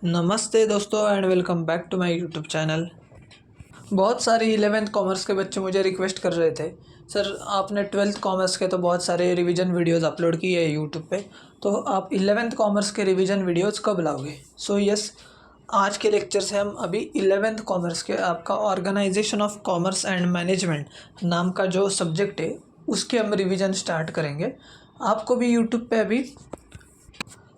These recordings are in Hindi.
नमस्ते दोस्तों and welcome back to my YouTube channel. बहुत सारे 11th कॉमर्स के बच्चे मुझे रिक्वेस्ट कर रहे थे, सर आपने 12th कॉमर्स के तो बहुत सारे रिवीजन वीडियोस अपलोड किए हैं यूट्यूब पे, तो आप 11th कॉमर्स के रिवीजन वीडियोस कब लाओगे। सो यस, आज के लेक्चर से हम अभी 11th कॉमर्स के आपका organisation of commerce and management नाम का जो सब्जेक्ट है उसके हम रिवीजन स्टार्ट करेंगे। आपको भी यूट्यूब पे अभी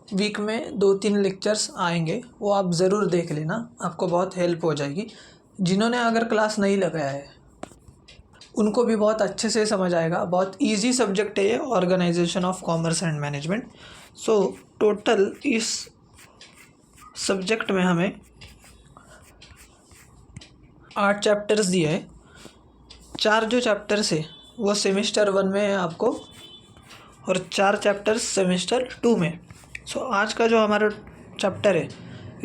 वीक में 2-3 लेक्चर्स आएंगे, वो आप ज़रूर देख लेना, आपको बहुत हेल्प हो जाएगी। जिन्होंने अगर क्लास नहीं लगाया है उनको भी बहुत अच्छे से समझ आएगा। बहुत इजी सब्जेक्ट है ये, organisation of commerce and management. So total इस सब्जेक्ट में हमें 8 चैप्टर्स दिए हैं। 4 जो चैप्टर्स है वो सेमेस्टर 1 में है आपको, और 4 चैप्टर्स सेमेस्टर 2 में। सो आज का जो हमारा चैप्टर है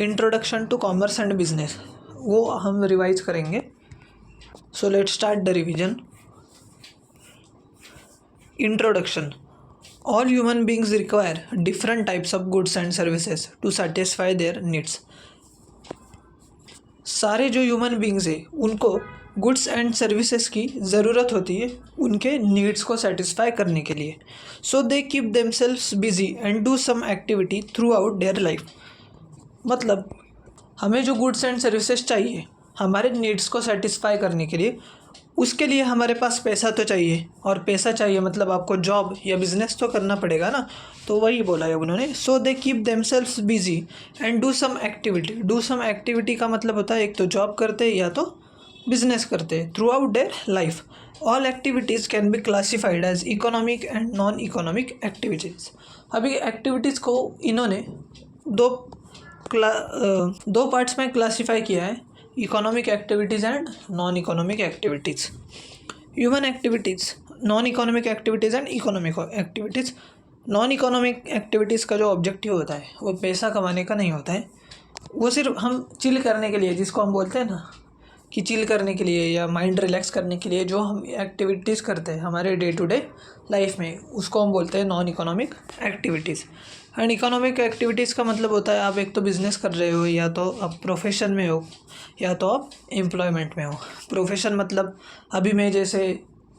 introduction to commerce and business, वो हम रिवाइज करेंगे। So let's start the revision. Introduction. All human beings require different types of goods and services to satisfy their needs. सारे जो ह्यूमन बींग्स है उनको गुड्स एंड सर्विसेज की ज़रूरत होती है उनके नीड्स को सेटिस्फाई करने के लिए। So they keep themselves busy and do some activity throughout their life. मतलब हमें जो गुड्स एंड सर्विसेज चाहिए हमारे नीड्स को सेटिस्फाई करने के लिए, उसके लिए हमारे पास पैसा तो चाहिए, और पैसा चाहिए मतलब आपको जॉब या बिजनेस तो करना पड़ेगा ना। तो वही बोला है उन्होंने, so they keep themselves busy and do some activity. Do some activity का मतलब होता है एक तो जॉब करते या तो बिजनेस करते throughout their life. All activities can be classified as economic and non economic activities. अभी एक्टिविटीज़ को इन्होंने दो पार्ट्स में क्लासिफाई किया है, economic activities and non economic activities. Human activities, non economic activities and economic activities. Non economic activities का जो ऑब्जेक्टिव होता है वो पैसा कमाने का नहीं होता है, वो सिर्फ हम चिल करने के लिए, जिसको हम बोलते हैं ना कि चिल करने के लिए या माइंड रिलैक्स करने के लिए जो हम एक्टिविटीज़ करते हैं हमारे डे टू डे लाइफ में, उसको हम बोलते हैं non economic activities. And economic activities का मतलब होता है आप एक तो बिज़नेस कर रहे हो, या तो आप प्रोफेशन में हो, या तो आप एम्प्लॉयमेंट में हो। प्रोफेशन मतलब अभी मैं जैसे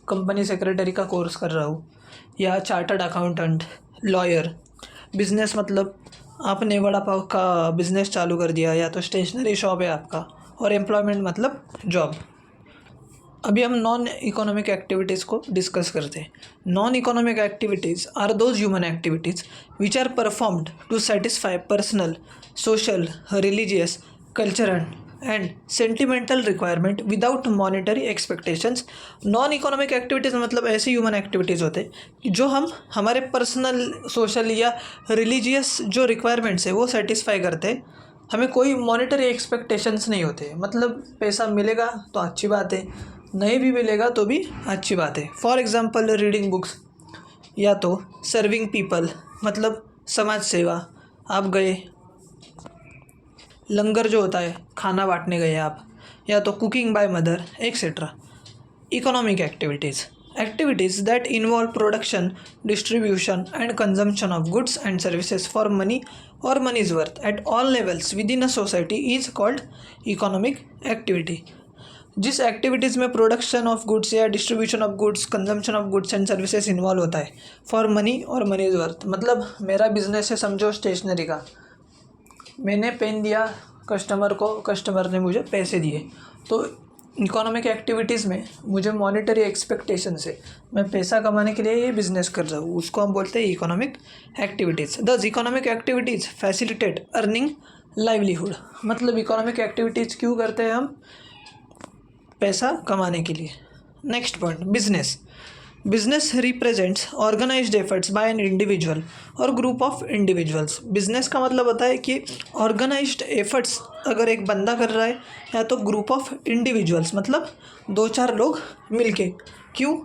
कंपनी सेक्रेटरी का कोर्स कर रहा हूँ, या चार्टर्ड अकाउंटेंट, लॉयर। बिज़नेस मतलब आपने वड़ा पाव का बिज़नेस चालू कर दिया, या तो स्टेशनरी शॉप है आपका। और एम्प्लॉयमेंट मतलब जॉब। अभी हम नॉन इकोनॉमिक एक्टिविटीज़ को डिस्कस करते हैं। Non economic activities are those human activities which are performed to satisfy personal, social, religious, cultural and sentimental requirement without monetary expectations. Non economic activities मतलब ऐसी ह्यूमन एक्टिविटीज़ होते हैं जो हम हमारे पर्सनल, सोशल या रिलीजियस जो रिक्वायरमेंट्स है वो सेटिस्फाई करते हैं। हमें कोई मॉनिटरी एक्सपेक्टेशंस नहीं होते, मतलब पैसा मिलेगा तो अच्छी बात है, नहीं भी मिलेगा तो भी अच्छी बात है। फॉर एग्ज़ाम्पल रीडिंग बुक्स, या तो सर्विंग पीपल मतलब समाज सेवा, आप गए लंगर जो होता है खाना बांटने गए आप, या तो cooking by mother etcetera. Economic activities, activities that involve production, distribution and consumption of goods and services for money or money's worth at all levels within a society is called economic activity। जिस एक्टिविटीज़ में प्रोडक्शन ऑफ गुड्स या distribution of goods, consumption of goods and services involve होता है फॉर मनी और मनीज वर्थ। मतलब मेरा बिजनेस है समझो स्टेशनरी का, मैंने पेन दिया कस्टमर को, कस्टमर ने मुझे पैसे दिए। तो इकोनॉमिक एक्टिविटीज़ में मुझे मॉनेटरी एक्सपेक्टेशन से मैं पैसा कमाने के लिए ये बिज़नेस कर रहा हूँ, उसको हम बोलते हैं economic activities. Thus economic activities facilitate earning livelihood. मतलब इकोनॉमिक एक्टिविटीज़ क्यों करते हैं हम? पैसा कमाने के लिए। Next point, business. Business represents organised efforts by an individual और ग्रुप ऑफ इंडिविजुअल्स। बिजनेस का मतलब होता है कि ऑर्गेनाइज्ड एफर्ट्स अगर एक बंदा कर रहा है, या तो ग्रुप ऑफ इंडिविजुअल्स मतलब 2-4 लोग मिलके। क्यों?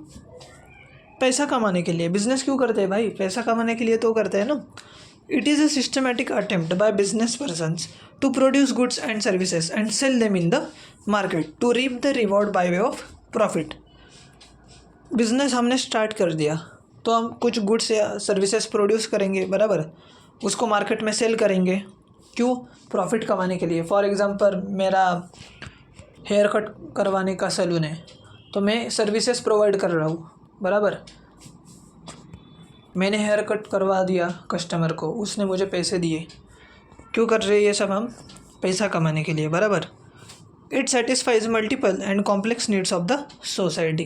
पैसा कमाने के लिए। बिजनेस क्यों करते हैं भाई? पैसा कमाने के लिए तो करते हैं ना। It is a systematic attempt by business persons to produce goods and services and sell them in the market to reap the reward by way of profit. Business हमने स्टार्ट कर दिया तो हम कुछ गुड्स या सर्विसेज प्रोड्यूस करेंगे, बराबर, उसको मार्केट में सेल करेंगे, क्यों? प्रॉफिट कमाने के लिए। फॉर एग्ज़ाम्पल मेरा हेयर कट करवाने का सैलून है, तो मैं सर्विसेज प्रोवाइड कर रहा हूँ, बराबर। मैंने हेयर कट करवा दिया कस्टमर को, उसने मुझे पैसे दिए। क्यों कर रहे हैं ये सब? हम पैसा कमाने के लिए, बराबर। It satisfies multiple and complex needs of the society.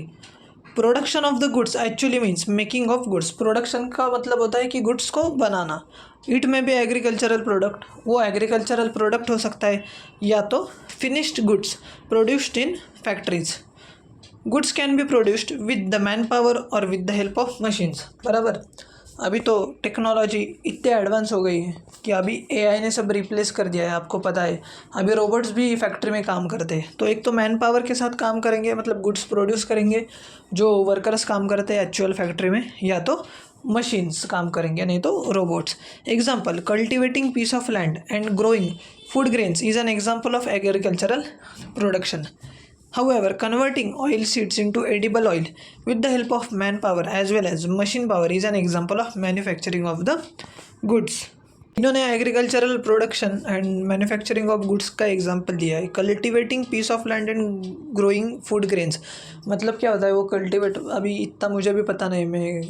Production of the goods actually means making of goods. Production का मतलब होता है कि गुड्स को बनाना। इट में भी एग्रीकल्चरल प्रोडक्ट, वो एग्रीकल्चरल प्रोडक्ट हो सकता है, या तो finished goods produced in factories. Goods can be produced with the man power और with the help of machines, बराबर। अभी तो टेक्नोलॉजी इतने एडवांस हो गई है कि अभी एआई ने सब रिप्लेस कर दिया है, आपको पता है। अभी रोबोट्स भी फैक्ट्री में काम करते हैं। तो एक तो मैन पावर के साथ काम करेंगे, मतलब गुड्स प्रोड्यूस करेंगे, जो वर्कर्स काम करते हैं एक्चुअल फैक्ट्री में, या तो मशीन्स काम करेंगे, नहीं तो robots. Example, cultivating piece of land and growing food grains is an example of agricultural production. However, converting oil seeds into edible oil with the help of manpower as well as machine power is an example of manufacturing of the goods. इन्होंने agricultural production and manufacturing of goods का एग्जांपल दिया है। Cultivating piece of land and growing food grains, मतलब क्या होता है वो कल्टिवेट? अभी इतना मुझे भी पता नहीं, मैं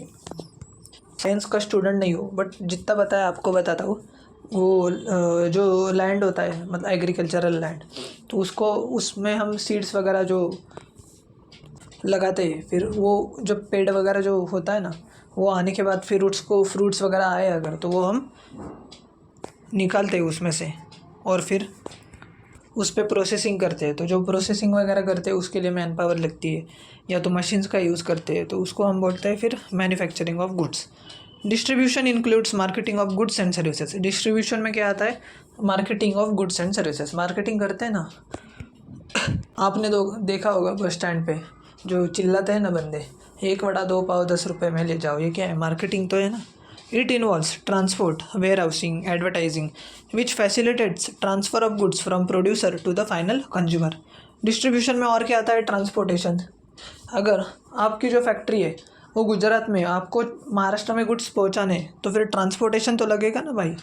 साइंस का स्टूडेंट नहीं हूँ, बट जितना पता है आपको बताता हूँ। वो जो लैंड होता है, मतलब एग्रीकल्चरल लैंड, तो उसको, उसमें हम सीड्स वगैरह जो लगाते हैं, फिर वो जो पेड़ वगैरह जो होता है ना, वो आने के बाद फिर उसको फ्रूट्स वगैरह आए अगर, तो वो हम निकालते हैं उसमें से, और फिर उस पर प्रोसेसिंग करते हैं। तो जो प्रोसेसिंग वगैरह करते हैं उसके लिए मैन पावर लगती है, या तो मशीन्स का यूज़ करते हैं, तो उसको हम बोलते हैं फिर manufacturing of goods. Distribution includes marketing of goods and services. Distribution में क्या आता है? Marketing of goods and services. Marketing करते हैं ना, आपने देखा होगा बस स्टैंड पे जो चिल्लाते हैं ना बंदे, 1 वड़ा 2 पाव 10 रुपये में ले जाओ, ये क्या है? मार्केटिंग तो है ना। It involves transport, warehousing, advertising which facilitates transfer of goods from producer to the final consumer. Distribution में और क्या आता है? ट्रांसपोर्टेशन। अगर आपकी जो फैक्ट्री है वो गुजरात में, आपको महाराष्ट्र में गुड्स पहुंचाने, तो फिर ट्रांसपोर्टेशन तो लगेगा ना भाई।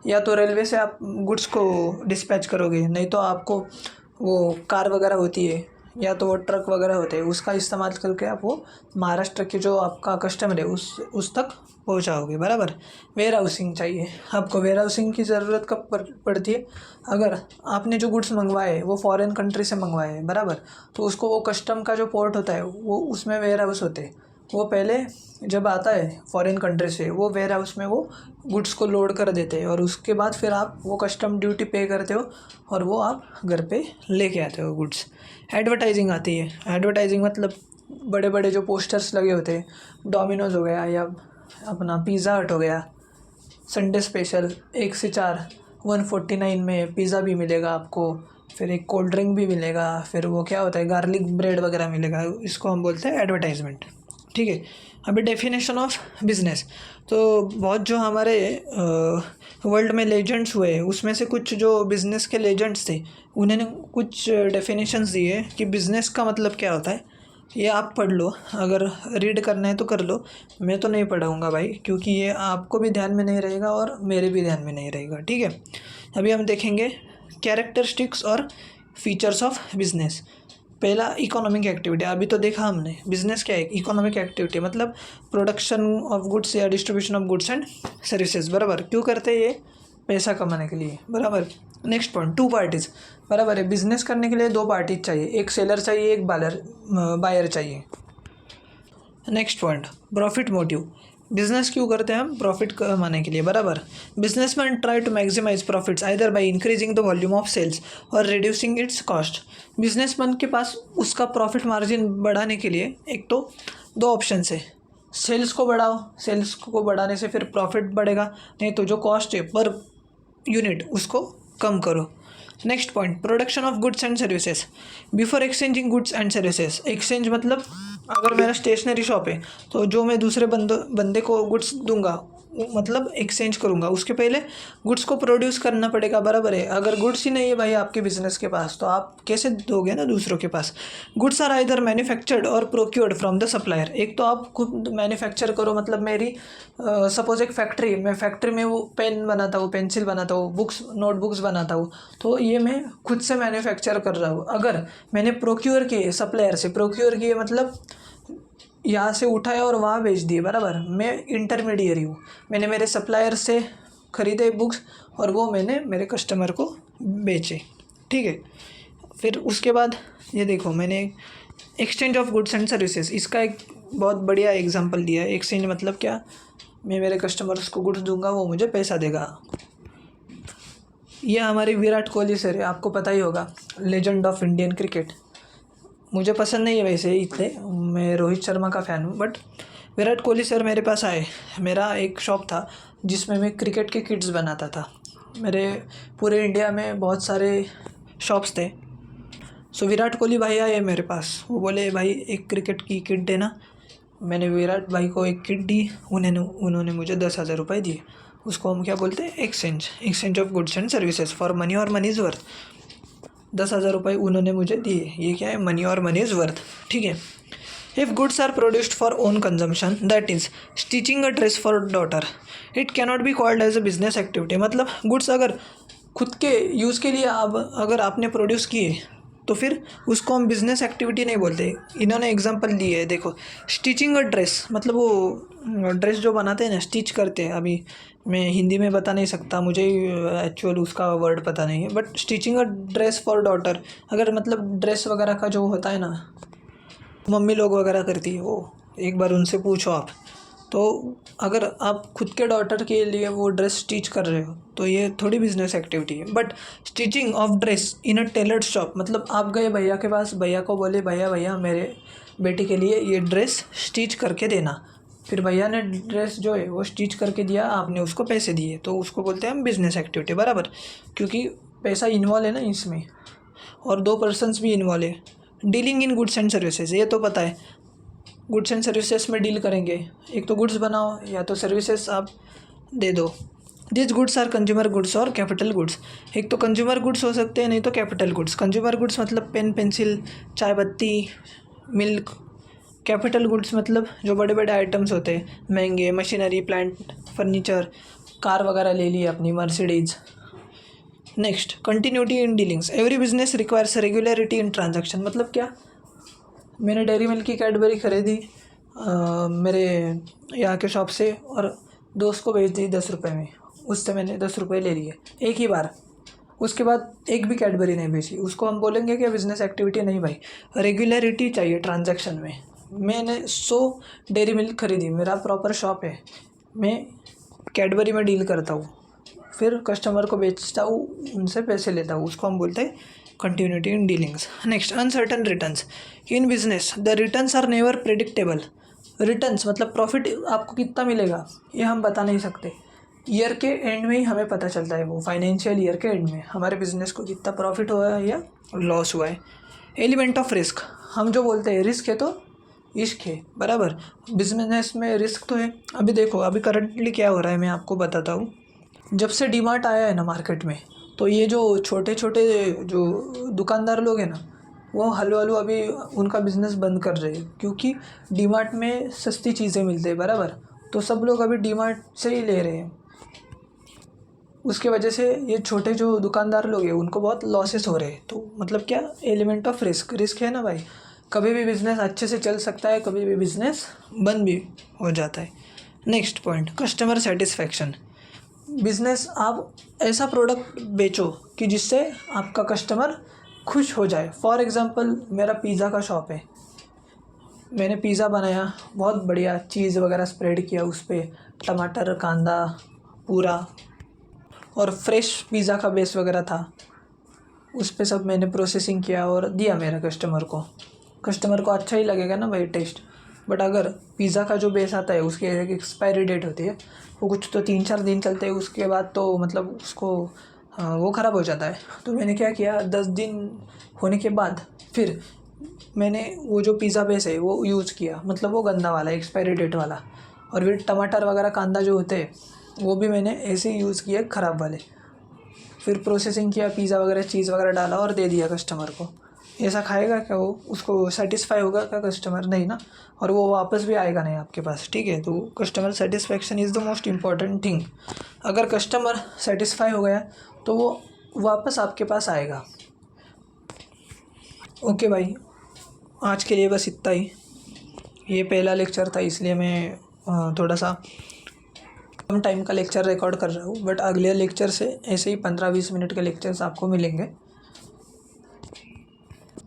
या तो रेलवे से आप गुड्स को डिस्पैच करोगे, नहीं तो आपको वो कार वगैरह होती है, या तो वो ट्रक वगैरह होते हैं, उसका इस्तेमाल करके आप वो महाराष्ट्र के जो आपका कस्टमर है उस तक पहुंचाओगे, बराबर। वेयर हाउसिंग चाहिए आपको। वेयर हाउसिंग की ज़रूरत कब पड़ती है? अगर आपने जो गुड्स मंगवाए वो फॉरेन कंट्री से मंगवाए हैं, बराबर, तो उसको वो कस्टम का जो पोर्ट होता है वो, उसमें वेयर हाउस होते हैं। वो पहले जब आता है फॉरेन कंट्री से, वो वेयर हाउस में वो गुड्स को लोड कर देते हैं, और उसके बाद फिर आप वो कस्टम ड्यूटी पे करते हो, और वो आप घर पे लेके आते हो गुड्स। एडवर्टाइजिंग आती है। एडवर्टाइजिंग मतलब बड़े बड़े जो पोस्टर्स लगे होते हैं, डोमिनोज हो गया, या अपना पिज़्ज़ा हट हो गया, संडे स्पेशल 1 से 4 149 में पिज़्ज़ा भी मिलेगा आपको, फिर एक कोल्ड ड्रिंक भी मिलेगा, फिर वो क्या होता है गार्लिक ब्रेड वगैरह मिलेगा। इसको हम बोलते हैं एडवर्टाइजमेंट, ठीक है। अभी डेफिनेशन ऑफ बिजनेस, तो बहुत जो हमारे वर्ल्ड में लेजेंड्स हुए, उसमें से कुछ जो बिज़नेस के लेजेंड्स थे, उन्होंने कुछ डेफिनेशंस दिए कि बिज़नेस का मतलब क्या होता है। ये आप पढ़ लो, अगर रीड करना है तो कर लो, मैं तो नहीं पढ़ाऊँगा भाई, क्योंकि ये आपको भी ध्यान में नहीं रहेगा और मेरे भी ध्यान में नहीं रहेगा, ठीक है। अभी हम देखेंगे कैरेक्टरिस्टिक्स और फीचर्स ऑफ बिजनेस। पहला इकोनॉमिक एक्टिविटी, अभी तो देखा हमने बिजनेस क्या है। इकोनॉमिक एक्टिविटी मतलब प्रोडक्शन ऑफ गुड्स या distribution of goods and services, बराबर। क्यों करते हैं ये? पैसा कमाने के लिए, बराबर। नेक्स्ट पॉइंट, 2 पार्टीज, बराबर है। बिजनेस करने के लिए 2 पार्टीज चाहिए, एक सेलर चाहिए, एक बायर चाहिए। Next point, profit motive. Business क्यों करते हैं हम? प्रॉफिट कमाने के लिए, बराबर। Businessman try to maximise profits either by increasing the volume of sales और रिड्यूसिंग इट्स कॉस्ट। बिजनेसमैन के पास उसका प्रॉफिट मार्जिन बढ़ाने के लिए एक तो 2 ऑप्शन है। सेल्स को बढ़ाओ, सेल्स को बढ़ाने से फिर प्रॉफिट बढ़ेगा, नहीं तो जो कॉस्ट है पर यूनिट उसको कम करो। Next point, production of goods and services before exchanging goods and services. Exchange मतलब अगर मेरा स्टेशनरी शॉप है, तो जो मैं दूसरे बंदे को गुड्स दूंगा, मतलब एक्सचेंज करूँगा। उसके पहले गुड्स को प्रोड्यूस करना पड़ेगा, बराबर है। अगर गुड्स ही नहीं है भाई आपके बिजनेस के पास, तो आप कैसे दोगे ना दूसरों के पास। गुड्स आर आइदर मैन्युफैक्चर्ड और प्रोक्योर्ड फ्रॉम द सप्लायर। एक तो आप खुद मैन्युफैक्चर करो, मतलब मेरी सपोज एक फैक्ट्री, मैं फैक्ट्री में वो पेन बनाता हूँ, पेंसिल बनाता हूँ, बुक्स नोटबुक्स बनाता हूँ, तो ये मैं खुद से मैन्युफैक्चर कर रहा हूँ। अगर मैंने प्रोक्योर किए, सप्लायर से प्रोक्योर किए मतलब यहाँ से उठाए और वहाँ बेच दिए, बराबर। मैं इंटरमीडियरी हूँ, मैंने मेरे सप्लायर से ख़रीदे बुक्स और वो मैंने मेरे कस्टमर को बेचे, ठीक है। फिर उसके बाद ये देखो, मैंने exchange of goods and services, इसका एक बहुत बढ़िया एग्जांपल दिया है। एक्सचेंज मतलब क्या, मैं मेरे कस्टमर्स को गुड्स दूंगा, वो मुझे पैसा देगा। ये हमारे विराट कोहली सर है, आपको पता ही होगा, लेजेंड ऑफ इंडियन क्रिकेट। मुझे पसंद नहीं है वैसे इतने, मैं रोहित शर्मा का फ़ैन हूँ, बट विराट कोहली सर मेरे पास आए। मेरा एक शॉप था जिसमें मैं क्रिकेट के किट्स बनाता था। मेरे पूरे इंडिया में बहुत सारे शॉप्स थे। सो विराट कोहली भाई आए मेरे पास, वो बोले भाई एक क्रिकेट की किट देना। मैंने विराट भाई को एक किट दी, उन्होंने मुझे 10,000 रुपये दिए। उसको हम क्या बोलते हैं, exchange of goods and services for money और मनी इज़ वर्थ। 10,000 रुपये उन्होंने मुझे दिए, ये क्या है, मनी और मनी इज़ वर्थ, ठीक है। If goods are produced for own consumption, that is stitching a dress for daughter, it cannot be called as a business activity. मतलब गुड्स अगर खुद के यूज़ के लिए अगर आपने प्रोड्यूस किए, तो फिर उसको हम बिज़नेस एक्टिविटी नहीं बोलते। इन्होंने एग्जांपल दिए है, देखो, स्टिचिंग अ ड्रेस मतलब वो ड्रेस जो बनाते हैं ना, स्टिच करते हैं। अभी मैं हिंदी में बता नहीं सकता, मुझे एक्चुअल उसका वर्ड पता नहीं है, but stitching a dress for daughter, अगर मतलब ड्रेस वगैरह का जो होता है ना, मम्मी लोग वगैरह करती है, वो एक बार उनसे पूछो आप। तो अगर आप खुद के डॉटर के लिए वो ड्रेस स्टिच कर रहे हो, तो ये थोड़ी बिजनेस एक्टिविटी है। But stitching of dress in a tailored shop, मतलब आप गए भैया के पास, भैया को बोले भैया मेरे बेटी के लिए ये ड्रेस स्टिच करके देना। फिर भैया ने ड्रेस जो है वो स्टिच करके दिया, आपने उसको पैसे दिए, तो उसको बोलते हैं हम बिजनेस एक्टिविटी, बराबर। क्योंकि पैसा इन्वॉल्व है ना इसमें, और 2 पर्सन्स भी इन्वॉल्व है। Dealing in goods and services, ये तो पता है, गुड्स एंड सर्विसेज में डील करेंगे। एक तो गुड्स बनाओ या तो सर्विसेज आप दे दो। This goods are consumer goods और कैपिटल गुड्स। एक तो कंज्यूमर गुड्स हो सकते हैं, नहीं तो कैपिटल गुड्स। कंज्यूमर गुड्स मतलब पेन पेंसिल, चाय पत्ती, मिल्क। कैपिटल गुड्स मतलब जो बड़े बड़े आइटम्स होते हैं, महंगे, मशीनरी, प्लांट, फर्नीचर, कार वगैरह ले ली अपनी Mercedes. Next, continuity in dealings, every business requires regularity in transaction. मतलब क्या, मैंने डेयरी मिल्क की कैडबरी खरीदी मेरे यहाँ के शॉप से, और दोस्त को बेच दी 10 रुपये में। उससे मैंने 10 रुपये ले लिए एक ही बार, उसके बाद एक भी कैडबरी नहीं बेची। उसको हम बोलेंगे कि बिज़नेस एक्टिविटी नहीं भाई, रेगुलरिटी चाहिए ट्रांजैक्शन में। मैंने 100 डेयरी मिल्क खरीदी, मेरा प्रॉपर शॉप है, मैं कैडबरी में डील करता हूँ, फिर कस्टमर को बेचता हूँ, उनसे पैसे लेता हूँ, उसको हम बोलते हैं continuity in dealings. Next, uncertain returns in business, the returns are never predictable. Returns मतलब प्रॉफिट आपको कितना मिलेगा ये हम बता नहीं सकते। ईयर के एंड में ही हमें पता चलता है, वो फाइनेंशियल ईयर के एंड में हमारे बिजनेस को कितना प्रॉफिट हुआ है या लॉस हुआ है। एलिमेंट ऑफ रिस्क, हम जो बोलते हैं रिस्क है तो इश्क है, बराबर। बिजनेस में रिस्क तो है। अभी देखो, अभी करंटली क्या हो रहा है मैं आपको बताता हूँ। जब से डीमार्ट आया है ना मार्केट में, तो ये जो छोटे छोटे जो दुकानदार लोग हैं ना, वो हलू हलू अभी उनका बिज़नेस बंद कर रहे हैं, क्योंकि डीमार्ट में सस्ती चीज़ें मिलती है, बराबर। तो सब लोग अभी डीमार्ट से ही ले रहे हैं। उसके वजह से ये छोटे जो दुकानदार लोग हैं उनको बहुत लॉसेस हो रहे हैं। तो मतलब क्या, एलिमेंट ऑफ रिस्क है ना भाई। कभी भी बिज़नेस अच्छे से चल सकता है, कभी भी बिज़नेस बंद भी हो जाता है। Next point, customer satisfaction. Business, आप ऐसा प्रोडक्ट बेचो कि जिससे आपका कस्टमर खुश हो जाए। फॉर एग्ज़ाम्पल, मेरा पिज़्ज़ा का शॉप है, मैंने पिज़्ज़ा बनाया, बहुत बढ़िया चीज़ वगैरह स्प्रेड किया उस पर, टमाटर, कांदा पूरा, और फ्रेश पिज़्ज़ा का बेस वगैरह था, उस पर सब मैंने प्रोसेसिंग किया और दिया मेरे कस्टमर को अच्छा ही लगेगा ना भाई टेस्ट। बट अगर पिज़्ज़ा का जो बेस आता है उसकी एक एक्सपायरी डेट होती है, वो कुछ तो 3-4 दिन चलते हैं, उसके बाद तो मतलब उसको वो ख़राब हो जाता है। तो मैंने क्या किया, 10 दिन होने के बाद फिर मैंने वो जो पिज़्ज़ा बेस है वो यूज़ किया, मतलब वो गंदा वाला एक्सपायरी डेट वाला, और फिर टमाटर वगैरह कांदा जो होते हैं वो भी मैंने ऐसे ही यूज़ किए ख़राब वाले, फिर प्रोसेसिंग किया, पिज़्ज़ा वगैरह चीज़ वगैरह डाला और दे दिया कस्टमर को। ऐसा खाएगा क्या वो? उसको सेटिस्फाई होगा क्या कस्टमर? नहीं ना, और वो वापस भी आएगा नहीं आपके पास, ठीक है। तो customer satisfaction is the most important thing. अगर कस्टमर सेटिस्फाई हो गया तो वो वापस आपके पास आएगा। ओके भाई, आज के लिए बस इतना ही। ये पहला लेक्चर था इसलिए मैं थोड़ा सा कम टाइम का लेक्चर रिकॉर्ड कर रहा हूँ, बट अगले लेक्चर से ऐसे ही 15-20 मिनट के लेक्चर्स आपको मिलेंगे।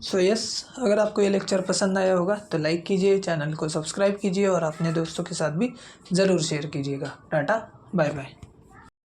सो यस, अगर आपको ये लेक्चर पसंद आया होगा तो लाइक कीजिए, चैनल को सब्सक्राइब कीजिए और अपने दोस्तों के साथ भी ज़रूर शेयर कीजिएगा। Tata, bye bye.